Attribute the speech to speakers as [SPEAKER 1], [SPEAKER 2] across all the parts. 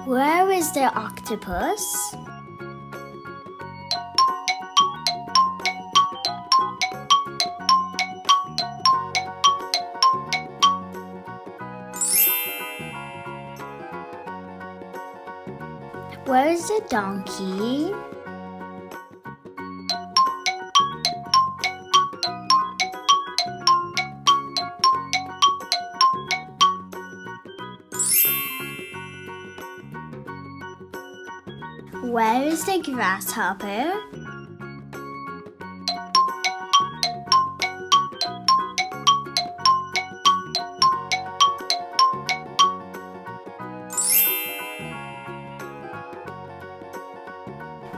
[SPEAKER 1] Where is the octopus? Where is the donkey? Where is the grasshopper?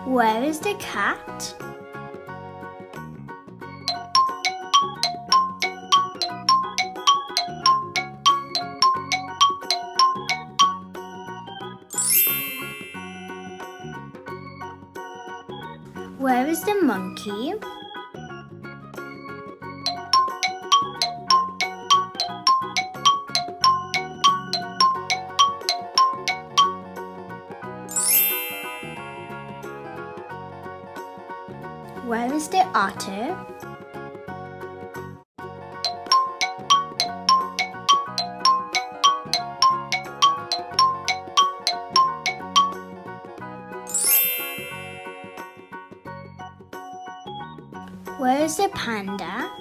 [SPEAKER 1] Where is the cat? Where is the monkey? Where is the otter? Where is the panda?